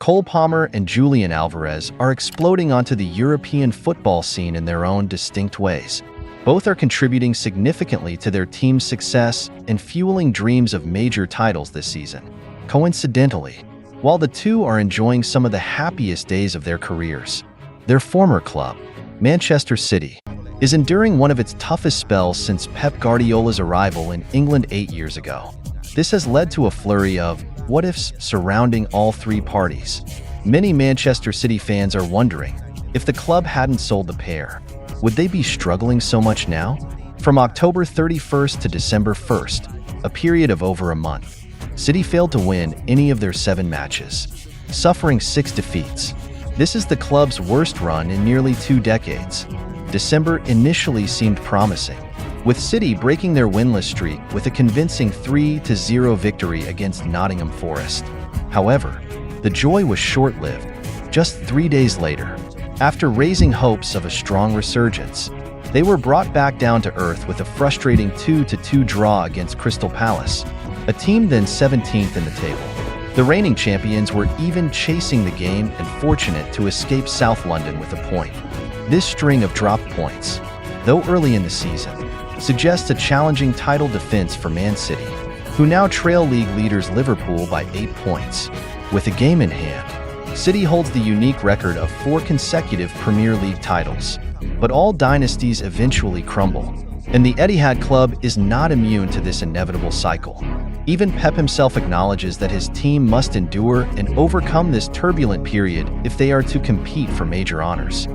Cole Palmer and Julian Alvarez are exploding onto the European football scene in their own distinct ways. Both are contributing significantly to their team's success and fueling dreams of major titles this season. Coincidentally, while the two are enjoying some of the happiest days of their careers, their former club, Manchester City, is enduring one of its toughest spells since Pep Guardiola's arrival in England 8 years ago. This has led to a flurry of what-ifs surrounding all three parties. Many Manchester City fans are wondering, if the club hadn't sold the pair, would they be struggling so much now? From October 31st to December 1st, a period of over a month, City failed to win any of their 7 matches, suffering 6 defeats. This is the club's worst run in nearly 2 decades. December initially seemed promising, with City breaking their winless streak with a convincing 3-0 victory against Nottingham Forest. However, the joy was short-lived. Just 3 days later, after raising hopes of a strong resurgence, they were brought back down to earth with a frustrating 2-2 draw against Crystal Palace, a team then 17th in the table. The reigning champions were even chasing the game and fortunate to escape South London with a point. This string of dropped points, though early in the season, suggests a challenging title defense for Man City, who now trail league leaders Liverpool by 8 points. With a game in hand, City holds the unique record of 4 consecutive Premier League titles. But all dynasties eventually crumble, and the Etihad club is not immune to this inevitable cycle. Even Pep himself acknowledges that his team must endure and overcome this turbulent period if they are to compete for major honors.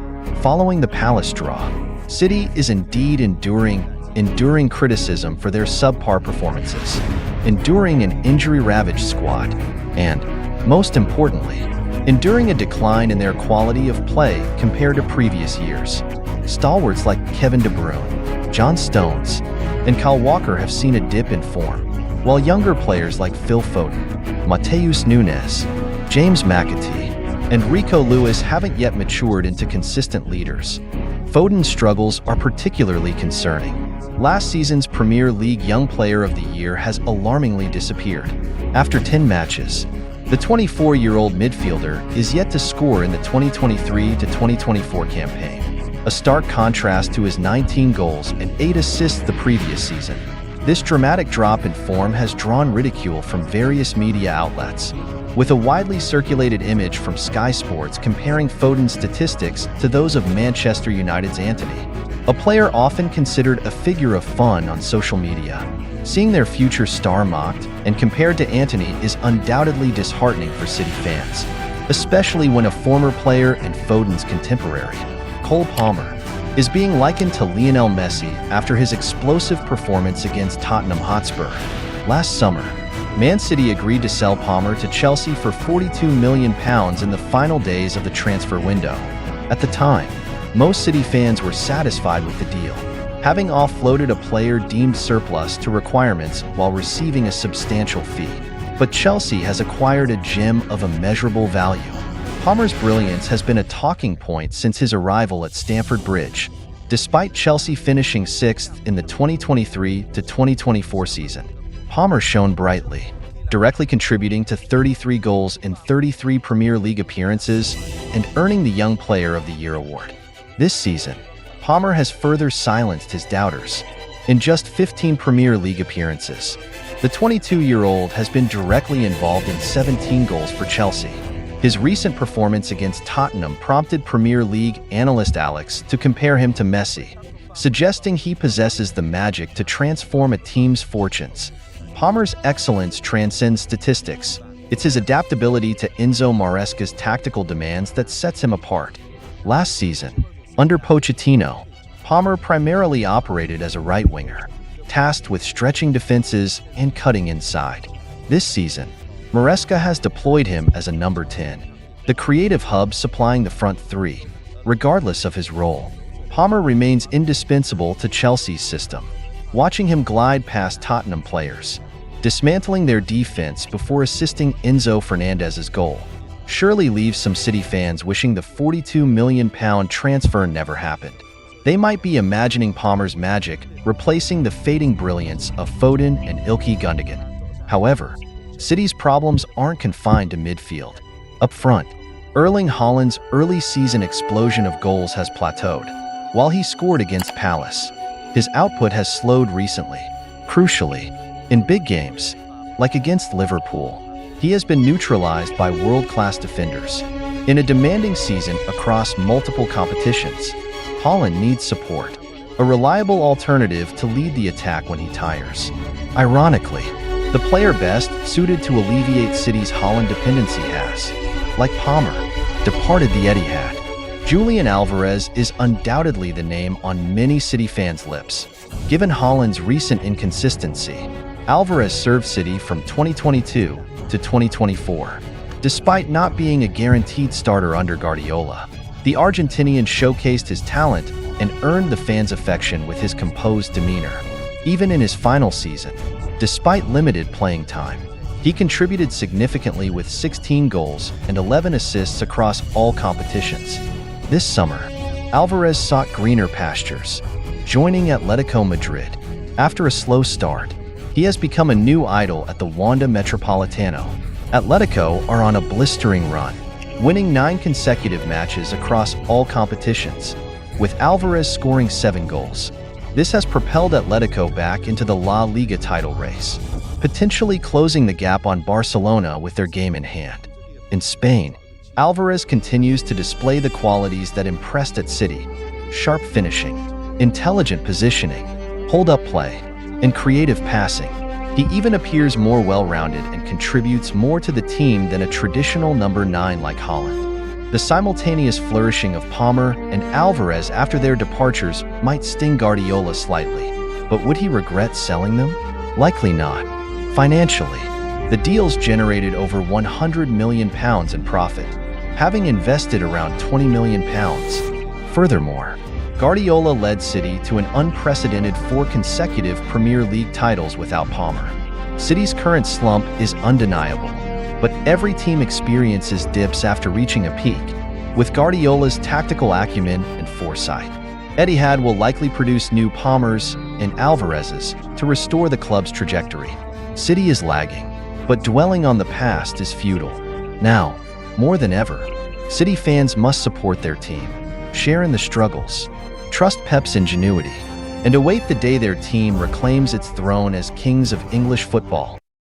Following the Palace draw, City is indeed enduring criticism for their subpar performances, enduring an injury-ravaged squad, and, most importantly, enduring a decline in their quality of play compared to previous years. Stalwarts like Kevin De Bruyne, John Stones, and Kyle Walker have seen a dip in form, while younger players like Phil Foden, Matheus Nunes, James McAtee, and Rico Lewis haven't yet matured into consistent leaders. Foden's struggles are particularly concerning. Last season's Premier League Young Player of the Year has alarmingly disappeared. After 10 matches, the 24-year-old midfielder is yet to score in the 2023-2024 campaign, a stark contrast to his 19 goals and 8 assists the previous season. This dramatic drop in form has drawn ridicule from various media outlets, with a widely circulated image from Sky Sports comparing Foden's statistics to those of Manchester United's Antony, a player often considered a figure of fun on social media. Seeing their future star mocked and compared to Antony is undoubtedly disheartening for City fans, especially when a former player and Foden's contemporary, Cole Palmer, is being likened to Lionel Messi after his explosive performance against Tottenham Hotspur. Last summer, Man City agreed to sell Palmer to Chelsea for £42 million in the final days of the transfer window. At the time, most City fans were satisfied with the deal, having offloaded a player deemed surplus to requirements while receiving a substantial fee. But Chelsea has acquired a gem of immeasurable value. Palmer's brilliance has been a talking point since his arrival at Stamford Bridge, despite Chelsea finishing 6th in the 2023-2024 season. Palmer shone brightly, directly contributing to 33 goals in 33 Premier League appearances and earning the Young Player of the Year award. This season, Palmer has further silenced his doubters. In just 15 Premier League appearances, the 22-year-old has been directly involved in 17 goals for Chelsea. His recent performance against Tottenham prompted Premier League analyst Alex to compare him to Messi, suggesting he possesses the magic to transform a team's fortunes. Palmer's excellence transcends statistics. It's his adaptability to Enzo Maresca's tactical demands that sets him apart. Last season, under Pochettino, Palmer primarily operated as a right winger, tasked with stretching defenses and cutting inside. This season, Maresca has deployed him as a number 10, the creative hub supplying the front three. Regardless of his role, Palmer remains indispensable to Chelsea's system. Watching him glide past Tottenham players, dismantling their defense before assisting Enzo Fernandez's goal, surely leaves some City fans wishing the £42 million transfer never happened. They might be imagining Palmer's magic replacing the fading brilliance of Foden and Ilkay Gundogan. However, City's problems aren't confined to midfield. Up front, Erling Haaland's early season explosion of goals has plateaued. While he scored against Palace, his output has slowed recently. Crucially, in big games, like against Liverpool, he has been neutralized by world-class defenders. In a demanding season across multiple competitions, Haaland needs support, a reliable alternative to lead the attack when he tires. Ironically, the player best suited to alleviate City's Haaland dependency has, like Palmer, departed the Etihad. Julian Alvarez is undoubtedly the name on many City fans' lips. Given Haaland's recent inconsistency, Alvarez served City from 2022 to 2024. Despite not being a guaranteed starter under Guardiola, the Argentinian showcased his talent and earned the fans' affection with his composed demeanor. Even in his final season, despite limited playing time, he contributed significantly with 16 goals and 11 assists across all competitions. This summer, Alvarez sought greener pastures, joining Atletico Madrid. After a slow start, he has become a new idol at the Wanda Metropolitano. Atletico are on a blistering run, winning 9 consecutive matches across all competitions, with Alvarez scoring 7 goals. This has propelled Atletico back into the La Liga title race, potentially closing the gap on Barcelona with their game in hand. In Spain, Alvarez continues to display the qualities that impressed at City: sharp finishing, intelligent positioning, hold-up play, and creative passing. He even appears more well-rounded and contributes more to the team than a traditional number 9 like Haaland. The simultaneous flourishing of Palmer and Alvarez after their departures might sting Guardiola slightly, but would he regret selling them? Likely not. Financially, the deals generated over £100 million in profit, having invested around £20 million. Furthermore, Guardiola led City to an unprecedented 4 consecutive Premier League titles without Palmer. City's current slump is undeniable, but every team experiences dips after reaching a peak. With Guardiola's tactical acumen and foresight, Etihad will likely produce new Palmers and Alvarezes to restore the club's trajectory. City is lagging, but dwelling on the past is futile. Now, more than ever, City fans must support their team, share in the struggles, trust Pep's ingenuity, and await the day their team reclaims its throne as kings of English football.